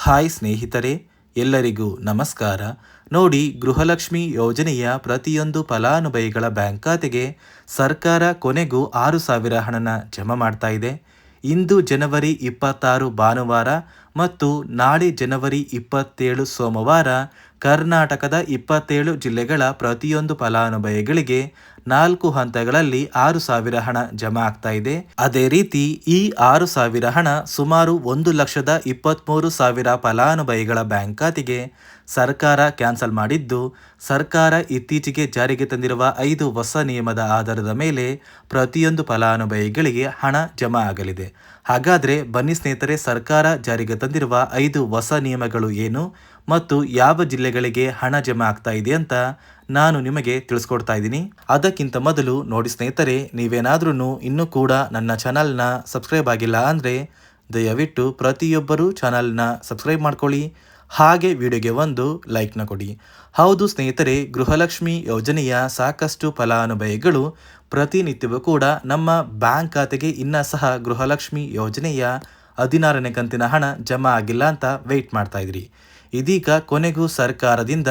Hi ಸ್ನೇಹಿತರೆ, ಎಲ್ಲರಿಗೂ ನಮಸ್ಕಾರ. ನೋಡಿ, ಗೃಹಲಕ್ಷ್ಮಿ ಯೋಜನೆಯ ಪ್ರತಿಯೊಂದು ಫಲಾನುಭವಿಗಳ ಬ್ಯಾಂಕ್ ಖಾತೆಗೆ ಸರ್ಕಾರ ಕೊನೆಗೂ 6,000 ಹಣನ ಜಮಾ ಮಾಡ್ತಾ ಇದೆ. ಇಂದು ಜನವರಿ 26 ಭಾನುವಾರ ಮತ್ತು ನಾಳೆ ಜನವರಿ 27 ಸೋಮವಾರ ಕರ್ನಾಟಕದ 27 ಜಿಲ್ಲೆಗಳ ಪ್ರತಿಯೊಂದು ಫಲಾನುಭವಿಗಳಿಗೆ 4 ಹಂತಗಳಲ್ಲಿ 6,000 ಹಣ ಜಮಾ ಆಗ್ತಾ ಇದೆ. ಅದೇ ರೀತಿ ಈ 6,000 ಹಣ ಸುಮಾರು 1,23,000 ಫಲಾನುಭವಿಗಳ ಬ್ಯಾಂಕ್ ಖಾತೆಗೆ ಸರ್ಕಾರ ಕ್ಯಾನ್ಸಲ್ ಮಾಡಿದ್ದು, ಸರ್ಕಾರ ಇತ್ತೀಚೆಗೆ ಜಾರಿಗೆ ತಂದಿರುವ 5 ಹೊಸ ನಿಯಮದ ಆಧಾರದ ಮೇಲೆ ಪ್ರತಿಯೊಂದು ಫಲಾನುಭವಿಗಳಿಗೆ ಹಣ ಜಮಾ ಆಗಲಿದೆ. ಹಾಗಾದರೆ ಬನ್ನಿ ಸ್ನೇಹಿತರೆ, ಸರ್ಕಾರ ಜಾರಿಗೆ ತಂದಿರುವ 5 ಹೊಸ ನಿಯಮಗಳು ಏನು ಮತ್ತು ಯಾವ ಜಿಲ್ಲೆಗಳಿಗೆ ಹಣ ಜಮಾ ಆಗ್ತಾ ಇದೆ ಅಂತ ನಾನು ನಿಮಗೆ ತಿಳಿಸ್ಕೊಡ್ತಾ ಇದ್ದೀನಿ. ಅದಕ್ಕಿಂತ ಮೊದಲು ನೋಡಿ ಸ್ನೇಹಿತರೆ, ನೀವೇನಾದ್ರೂ ಇನ್ನೂ ಕೂಡ ನನ್ನ ಚಾನಲ್ನ ಸಬ್ಸ್ಕ್ರೈಬ್ ಆಗಿಲ್ಲ ಅಂದರೆ ದಯವಿಟ್ಟು ಪ್ರತಿಯೊಬ್ಬರು ಚಾನಲ್ನ ಸಬ್ಸ್ಕ್ರೈಬ್ ಮಾಡ್ಕೊಳ್ಳಿ, ಹಾಗೆ ವಿಡಿಯೋಗೆ ಒಂದು ಲೈಕ್ನ ಕೊಡಿ. ಹೌದು ಸ್ನೇಹಿತರೆ, ಗೃಹಲಕ್ಷ್ಮಿ ಯೋಜನೆಯ ಸಾಕಷ್ಟು ಫಲಾನುಭವಿಗಳು ಪ್ರತಿನಿತ್ಯವೂ ಕೂಡ ನಮ್ಮ ಬ್ಯಾಂಕ್ ಖಾತೆಗೆ ಇನ್ನೂ ಸಹ ಗೃಹಲಕ್ಷ್ಮಿ ಯೋಜನೆಯ 16ನೇ ಕಂತಿನ ಹಣ ಜಮಾ ಆಗಿಲ್ಲ ಅಂತ ವೆಯ್ಟ್ ಮಾಡ್ತಾ ಇದ್ರಿ. ಇದೀಗ ಕೊನೆಗೂ ಸರ್ಕಾರದಿಂದ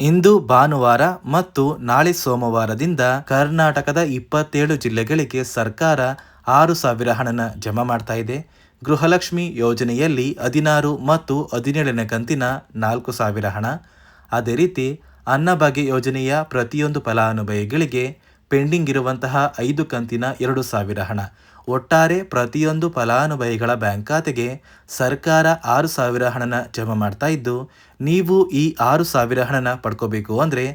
ಇಂದು ಭಾನುವಾರ ಮತ್ತು ನಾಳೆ ಸೋಮವಾರದಿಂದ ಕರ್ನಾಟಕದ 27 ಜಿಲ್ಲೆಗಳಿಗೆ ಸರ್ಕಾರ 6,000 ಹಣನ ಜಮಾ ಮಾಡ್ತಾ ಇದೆ. ಗೃಹಲಕ್ಷ್ಮಿ ಯೋಜನೆಯಲ್ಲಿ 16 ಮತ್ತು 17ನೇ ಕಂತಿನ 4,000 ಹಣ, ಅದೇ ರೀತಿ ಅನ್ನಭಾಗ್ಯ ಯೋಜನೆಯ ಪ್ರತಿಯೊಂದು ಫಲಾನುಭವಿಗಳಿಗೆ ಪೆಂಡಿಂಗ್ ಇರುವಂತಹ 5 ಕಂತಿನ 2,000 ಹಣ, ಒಟ್ಟಾರೆ ಪ್ರತಿಯೊಂದು ಫಲಾನುಭವಿಗಳ ಬ್ಯಾಂಕ್ ಖಾತೆಗೆ ಸರ್ಕಾರ 6,000 ಹಣನ ಜಮಾ ಮಾಡ್ತಾ ಇದ್ದು, ನೀವು ಈ 6,000 ಹಣನ ಪಡ್ಕೋಬೇಕು ಅಂದರೆ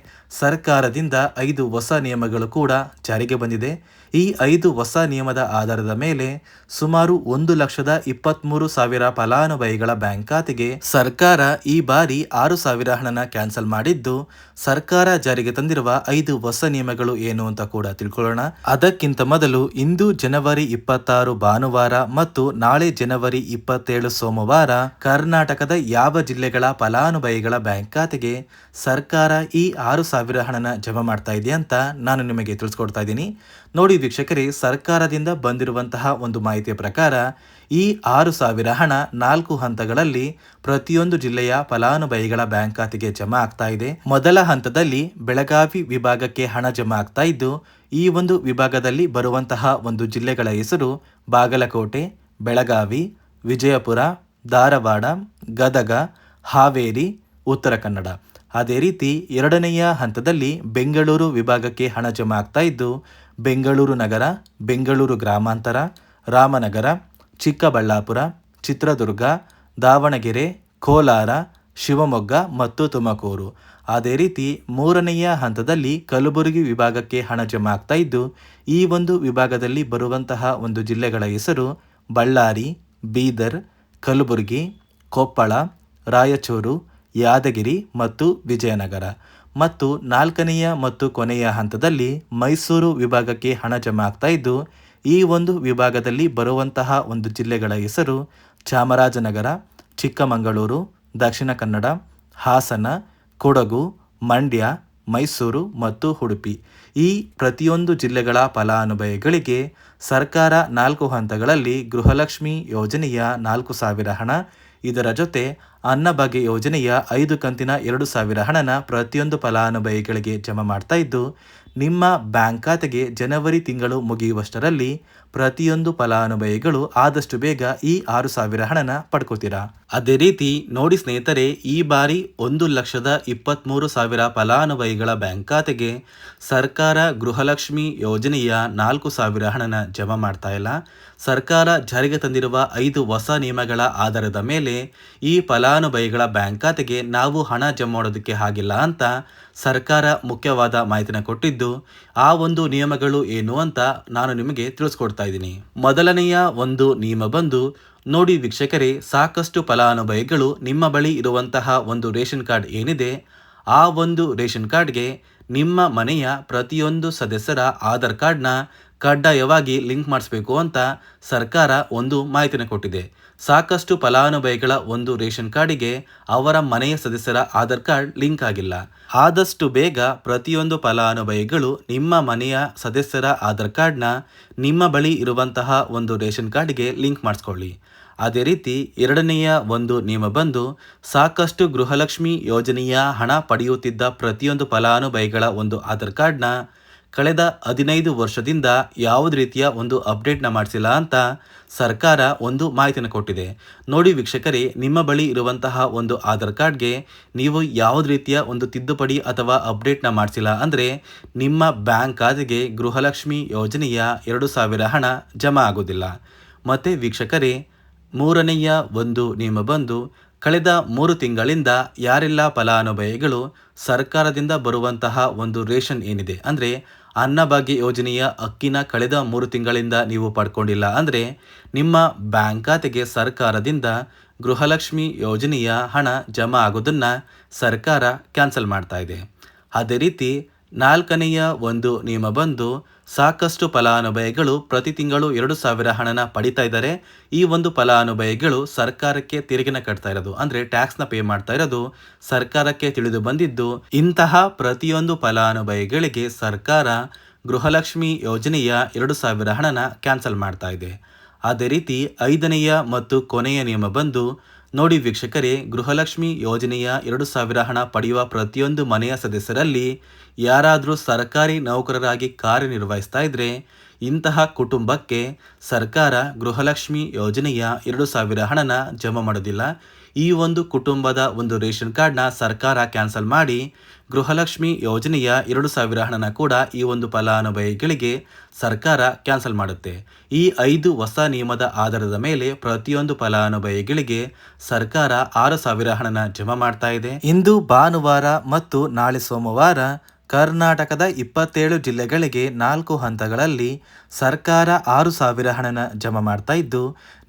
ಸರ್ಕಾರದಿಂದ 5 ಹೊಸ ನಿಯಮಗಳು ಕೂಡ ಜಾರಿಗೆ ಬಂದಿದೆ. ಈ 5 ಹೊಸ ನಿಯಮದ ಆಧಾರದ ಮೇಲೆ ಸುಮಾರು 1,23,000 ಫಲಾನುಭವಿಗಳ ಬ್ಯಾಂಕ್ ಖಾತೆಗೆ ಸರ್ಕಾರ ಈ ಬಾರಿ 6,000 ಹಣನ ಕ್ಯಾನ್ಸಲ್ ಮಾಡಿದ್ದು, ಸರ್ಕಾರ ಜಾರಿಗೆ ತಂದಿರುವ 5 ಹೊಸ ನಿಯಮಗಳು ಏನು ಅಂತ ಕೂಡ ತಿಳ್ಕೊಳ್ಳೋಣ. ಅದಕ್ಕಿಂತ ಮೊದಲು ಇಂದು ಜನವರಿ 26 ಭಾನುವಾರ ಮತ್ತು ನಾಳೆ ಜನವರಿ 27 ಸೋಮವಾರ ಕರ್ನಾಟಕದ ಯಾವ ಜಿಲ್ಲೆಗಳ ಫಲಾನುಭವಿಗಳ ಬ್ಯಾಂಕ್ ಖಾತೆಗೆ ಸರ್ಕಾರ ಈ 6,000 ಹಣನ ಜಮಾ ಮಾಡ್ತಾ ಇದೆ ಅಂತ ನಾನು ನಿಮಗೆ ತಿಳಿಸ್ಕೊಡ್ತಾ ಇದ್ದೀನಿ. ನೋಡಿ ವೀಕ್ಷಕರೇ, ಸರ್ಕಾರದಿಂದ ಬಂದಿರುವಂತಹ ಒಂದು ಮಾಹಿತಿಯ ಪ್ರಕಾರ ಈ 6,000 ಹಣ 4 ಹಂತಗಳಲ್ಲಿ ಪ್ರತಿಯೊಂದು ಜಿಲ್ಲೆಯ ಫಲಾನುಭವಿಗಳ ಬ್ಯಾಂಕ್ ಖಾತೆಗೆ ಜಮಾ ಆಗ್ತಾ ಇದೆ. ಮೊದಲ ಹಂತದಲ್ಲಿ ಬೆಳಗಾವಿ ವಿಭಾಗಕ್ಕೆ ಹಣ ಜಮಾ ಆಗ್ತಾ ಇದ್ದು, ಈ ಒಂದು ವಿಭಾಗದಲ್ಲಿ ಬರುವಂತಹ ಒಂದು ಜಿಲ್ಲೆಗಳ ಹೆಸರು ಬಾಗಲಕೋಟೆ, ಬೆಳಗಾವಿ, ವಿಜಯಪುರ, ಧಾರವಾಡ, ಗದಗ, ಹಾವೇರಿ, ಉತ್ತರ ಕನ್ನಡ. ಅದೇ ರೀತಿ ಎರಡನೆಯ ಹಂತದಲ್ಲಿ ಬೆಂಗಳೂರು ವಿಭಾಗಕ್ಕೆ ಹಣ ಜಮಾ ಆಗ್ತಾ ಇದ್ದು, ಬೆಂಗಳೂರು ನಗರ, ಬೆಂಗಳೂರು ಗ್ರಾಮಾಂತರ, ರಾಮನಗರ, ಚಿಕ್ಕಬಳ್ಳಾಪುರ, ಚಿತ್ರದುರ್ಗ, ದಾವಣಗೆರೆ, ಕೋಲಾರ, ಶಿವಮೊಗ್ಗ ಮತ್ತು ತುಮಕೂರು. ಅದೇ ರೀತಿ ಮೂರನೆಯ ಹಂತದಲ್ಲಿ ಕಲಬುರಗಿ ವಿಭಾಗಕ್ಕೆ ಹಣ ಜಮಾ ಆಗ್ತಾ ಇದ್ದು, ಈ ಒಂದು ವಿಭಾಗದಲ್ಲಿ ಬರುವಂತಹ ಒಂದು ಜಿಲ್ಲೆಗಳ ಹೆಸರು ಬಳ್ಳಾರಿ, ಬೀದರ್, ಕಲಬುರಗಿ, ಕೊಪ್ಪಳ, ರಾಯಚೂರು, ಯಾದಗಿರಿ ಮತ್ತು ವಿಜಯನಗರ. ಮತ್ತು ನಾಲ್ಕನೆಯ ಮತ್ತು ಕೊನೆಯ ಹಂತದಲ್ಲಿ ಮೈಸೂರು ವಿಭಾಗಕ್ಕೆ ಹಣ ಜಮಾ ಆಗ್ತಾ ಇದ್ದು, ಈ ಒಂದು ವಿಭಾಗದಲ್ಲಿ ಬರುವಂತಹ ಒಂದು ಜಿಲ್ಲೆಗಳ ಹೆಸರು ಚಾಮರಾಜನಗರ, ಚಿಕ್ಕಮಗಳೂರು, ದಕ್ಷಿಣ ಕನ್ನಡ, ಹಾಸನ, ಕೊಡಗು, ಮಂಡ್ಯ, ಮೈಸೂರು ಮತ್ತು ಉಡುಪಿ. ಈ ಪ್ರತಿಯೊಂದು ಜಿಲ್ಲೆಗಳ ಫಲಾನುಭವಿಗಳಿಗೆ ಸರ್ಕಾರ 4 ಹಂತಗಳಲ್ಲಿ ಗೃಹಲಕ್ಷ್ಮಿ ಯೋಜನೆಯ 4,000 ಹಣ, ಇದರ ಜೊತೆ ಅನ್ನಭಾಗ್ಯ ಯೋಜನೆಯ 5 ಕಂತಿನ 2,000 ಹಣನ ಪ್ರತಿಯೊಂದು ಫಲಾನುಭವಿಗಳಿಗೆ ಜಮಾ ಮಾಡ್ತಾ ಇದ್ದು, ನಿಮ್ಮ ಬ್ಯಾಂಕ್ ಖಾತೆಗೆ ಜನವರಿ ತಿಂಗಳು ಮುಗಿಯುವಷ್ಟರಲ್ಲಿ ಪ್ರತಿಯೊಂದು ಫಲಾನುಭವಿಗಳು ಆದಷ್ಟು ಬೇಗ ಈ 6,000 ಹಣನ ಪಡ್ಕೋತೀರಾ. ಅದೇ ರೀತಿ ನೋಡಿ ಸ್ನೇಹಿತರೆ, ಈ ಬಾರಿ 1,23,000 ಫಲಾನುಭವಿಗಳ ಬ್ಯಾಂಕ್ ಖಾತೆಗೆ ಸರ್ಕಾರ ಗೃಹಲಕ್ಷ್ಮಿ ಯೋಜನೆಯ 4,000 ಹಣನ ಜಮಾ ಮಾಡ್ತಾ ಇಲ್ಲ. ಸರ್ಕಾರ ಜಾರಿಗೆ ತಂದಿರುವ 5 ಹೊಸ ನಿಯಮಗಳ ಆಧಾರದ ಮೇಲೆ ಈ ಫಲಾನುಭವಿಗಳ ಬ್ಯಾಂಕ್ ಖಾತೆಗೆ ನಾವು ಹಣ ಜಮಾ ಮಾಡೋದಕ್ಕೆ ಆಗಿಲ್ಲ ಅಂತ ಸರ್ಕಾರ ಮುಖ್ಯವಾದ ಮಾಹಿತಿನ ಕೊಟ್ಟಿದ್ದು, ಆ ಒಂದು ನಿಯಮಗಳು ಏನು ಅಂತ ನಾನು ನಿಮಗೆ ತಿಳಿಸ್ಕೊಡ್ತಾ ಇದ್ದೀನಿ. ಮೊದಲನೆಯ ಒಂದು ನಿಯಮ ಬಂದು, ನೋಡಿ ವೀಕ್ಷಕರೇ, ಸಾಕಷ್ಟು ಫಲಾನುಭವಿಗಳು ನಿಮ್ಮ ಬಳಿ ಇರುವಂತಹ ಒಂದು ರೇಷನ್ ಕಾರ್ಡ್ ಏನಿದೆ, ಆ ಒಂದು ರೇಷನ್ ಕಾರ್ಡ್ಗೆ ನಿಮ್ಮ ಮನೆಯ ಪ್ರತಿಯೊಂದು ಸದಸ್ಯರ ಆಧಾರ್ ಕಾರ್ಡ್ನ ಕಡ್ಡಾಯವಾಗಿ ಲಿಂಕ್ ಮಾಡಿಸ್ಬೇಕು ಅಂತ ಸರ್ಕಾರ ಒಂದು ಮಾಹಿತಿನ ಕೊಟ್ಟಿದೆ. ಸಾಕಷ್ಟು ಫಲಾನುಭವಿಗಳ ಒಂದು ರೇಷನ್ ಕಾರ್ಡಿಗೆ ಅವರ ಮನೆಯ ಸದಸ್ಯರ ಆಧಾರ್ ಕಾರ್ಡ್ ಲಿಂಕ್ ಆಗಿಲ್ಲ. ಆದಷ್ಟು ಬೇಗ ಪ್ರತಿಯೊಂದು ಫಲಾನುಭವಿಗಳು ನಿಮ್ಮ ಮನೆಯ ಸದಸ್ಯರ ಆಧಾರ್ ಕಾರ್ಡ್ನ ನಿಮ್ಮ ಬಳಿ ಇರುವಂತಹ ಒಂದು ರೇಷನ್ ಕಾರ್ಡ್ಗೆ ಲಿಂಕ್ ಮಾಡಿಸ್ಕೊಳ್ಳಿ. ಅದೇ ರೀತಿ ಎರಡನೆಯ ಒಂದು ನಿಯಮ ಬಂದು ಸಾಕಷ್ಟು ಗೃಹಲಕ್ಷ್ಮಿ ಯೋಜನೆಯ ಹಣ ಪಡೆಯುತ್ತಿದ್ದ ಪ್ರತಿಯೊಂದು ಫಲಾನುಭವಿಗಳ ಒಂದು ಆಧಾರ್ ಕಾರ್ಡ್ನ ಕಳೆದ 15 ವರ್ಷದಿಂದ ಯಾವುದೇ ರೀತಿಯ ಒಂದು ಅಪ್ಡೇಟ್ನ ಮಾಡಿಸಿಲ್ಲ ಅಂತ ಸರ್ಕಾರ ಒಂದು ಮಾಹಿತಿಯನ್ನು ಕೊಟ್ಟಿದೆ. ನೋಡಿ ವೀಕ್ಷಕರೇ, ನಿಮ್ಮ ಬಳಿ ಇರುವಂತಹ ಒಂದು ಆಧಾರ್ ಕಾರ್ಡ್ಗೆ ನೀವು ಯಾವುದೇ ರೀತಿಯ ಒಂದು ತಿದ್ದುಪಡಿ ಅಥವಾ ಅಪ್ಡೇಟ್ನ ಮಾಡಿಸಿಲ್ಲ ಅಂದರೆ ನಿಮ್ಮ ಬ್ಯಾಂಕ್ ಖಾತೆಗೆ ಗೃಹಲಕ್ಷ್ಮಿ ಯೋಜನೆಯ 2,000 ಹಣ ಜಮಾ ಆಗೋದಿಲ್ಲ. ಮತ್ತು ವೀಕ್ಷಕರೇ, ಮೂರನೆಯ ಒಂದು ನಿಯಮ ಬಂದು ಕಳೆದ 3 ತಿಂಗಳಿಂದ ಯಾರೆಲ್ಲ ಫಲಾನುಭವಿಗಳು ಸರ್ಕಾರದಿಂದ ಬರುವಂತಹ ಒಂದು ರೇಷನ್ ಏನಿದೆ ಅಂದರೆ ಅನ್ನಭಾಗ್ಯ ಯೋಜನೆಯ ಅಕ್ಕಿನ ಕಳೆದ 3 ತಿಂಗಳಿಂದ ನೀವು ಪಡ್ಕೊಂಡಿಲ್ಲ ಅಂದರೆ ನಿಮ್ಮ ಬ್ಯಾಂಕ್ ಖಾತೆಗೆ ಸರ್ಕಾರದಿಂದ ಗೃಹಲಕ್ಷ್ಮಿ ಯೋಜನೆಯ ಹಣ ಜಮಾ ಆಗೋದನ್ನು ಸರ್ಕಾರ ಕ್ಯಾನ್ಸಲ್ ಮಾಡ್ತಾ ಇದೆ. ಅದೇ ರೀತಿ ನಾಲ್ಕನೆಯ ಒಂದು ನಿಯಮ ಬಂದು ಸಾಕಷ್ಟು ಫಲಾನುಭವಿಗಳು ಪ್ರತಿ ತಿಂಗಳು 2,000 ಹಣನ ಪಡಿತಾ ಇದ್ದಾರೆ. ಈ ಒಂದು ಫಲಾನುಭವಿಗಳು ಸರ್ಕಾರಕ್ಕೆ ತೆರಿಗೆನ ಕಟ್ತಾ ಇರೋದು ಅಂದರೆ ಟ್ಯಾಕ್ಸ್ನ ಪೇ ಮಾಡ್ತಾ ಇರೋದು ಸರ್ಕಾರಕ್ಕೆ ತಿಳಿದು ಬಂದಿದ್ದು, ಇಂತಹ ಪ್ರತಿಯೊಂದು ಫಲಾನುಭವಿಗಳಿಗೆ ಸರ್ಕಾರ ಗೃಹಲಕ್ಷ್ಮಿ ಯೋಜನೆಯ 2,000 ಹಣನ ಕ್ಯಾನ್ಸಲ್ ಮಾಡ್ತಾ ಇದೆ. ಅದೇ ರೀತಿ ಐದನೆಯ ಮತ್ತು ಕೊನೆಯ ನಿಯಮ ಬಂದು ನೋಡಿ ವೀಕ್ಷಕರೇ, ಗೃಹಲಕ್ಷ್ಮಿ ಯೋಜನೆಯ 2,000 ಹಣ ಪಡೆಯುವ ಪ್ರತಿಯೊಂದು ಮನೆಯ ಸದಸ್ಯರಲ್ಲಿ ಯಾರಾದರೂ ಸರ್ಕಾರಿ ನೌಕರರಾಗಿ ಕಾರ್ಯನಿರ್ವಹಿಸ್ತಾ ಇದ್ದರೆ ಇಂತಹ ಕುಟುಂಬಕ್ಕೆ ಸರ್ಕಾರ ಗೃಹಲಕ್ಷ್ಮಿ ಯೋಜನೆಯ 2,000 ಹಣನ ಜಮಾ ಮಾಡೋದಿಲ್ಲ. ಈ ಒಂದು ಕುಟುಂಬದ ಒಂದು ರೇಷನ್ ಕಾರ್ಡ್ನ ಸರ್ಕಾರ ಕ್ಯಾನ್ಸಲ್ ಮಾಡಿ ಗೃಹಲಕ್ಷ್ಮಿ ಯೋಜನೆಯ 2,000 ಹಣನ ಕೂಡ ಈ ಒಂದು ಫಲಾನುಭವಿಗಳಿಗೆ ಸರ್ಕಾರ ಕ್ಯಾನ್ಸಲ್ ಮಾಡುತ್ತೆ. ಈ 5 ಹೊಸ ನಿಯಮದ ಆಧಾರದ ಮೇಲೆ ಪ್ರತಿಯೊಂದು ಫಲಾನುಭವಿಗಳಿಗೆ ಸರ್ಕಾರ 6,000 ಹಣನ ಜಮಾ ಮಾಡ್ತಾ ಇದೆ. ಇಂದು ಭಾನುವಾರ ಮತ್ತು ನಾಳೆ ಸೋಮವಾರ ಕರ್ನಾಟಕದ 27 ಜಿಲ್ಲೆಗಳಿಗೆ 4 ಹಂತಗಳಲ್ಲಿ ಸರ್ಕಾರ 6,000 ಹಣನ ಜಮಾ ಮಾಡ್ತಾ ಇದ್ದು,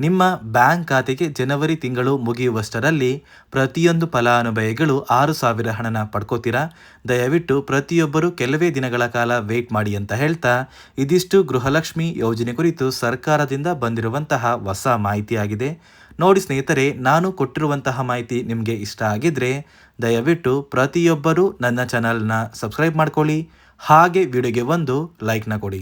ನಿಮ್ಮ ಬ್ಯಾಂಕ್ ಖಾತೆಗೆ ಜನವರಿ ತಿಂಗಳು ಮುಗಿಯುವಷ್ಟರಲ್ಲಿ ಪ್ರತಿಯೊಂದು ಫಲಾನುಭವಿಗಳು 6,000 ಹಣನ ಪಡ್ಕೋತೀರಾ. ದಯವಿಟ್ಟು ಪ್ರತಿಯೊಬ್ಬರು ಕೆಲವೇ ದಿನಗಳ ಕಾಲ ವೇಟ್ ಮಾಡಿ ಅಂತ ಹೇಳ್ತಾ, ಇದಿಷ್ಟು ಗೃಹಲಕ್ಷ್ಮಿ ಯೋಜನೆ ಕುರಿತು ಸರ್ಕಾರದಿಂದ ಬಂದಿರುವಂತಹ ಹೊಸ ಮಾಹಿತಿಯಾಗಿದೆ. ನೋಡಿ ಸ್ನೇಹಿತರೆ, ನಾನು ಕೊಟ್ಟಿರುವಂತಹ ಮಾಹಿತಿ ನಿಮಗೆ ಇಷ್ಟ ಆಗಿದ್ರೆ ದಯವಿಟ್ಟು ಪ್ರತಿಯೊಬ್ಬರು ನನ್ನ ಚಾನಲ್ನ ಸಬ್ಸ್ಕ್ರೈಬ್ ಮಾಡ್ಕೊಳ್ಳಿ, ಹಾಗೆ ವಿಡಿಯೋಗೆ ಒಂದು ಲೈಕ್ನ ಕೊಡಿ.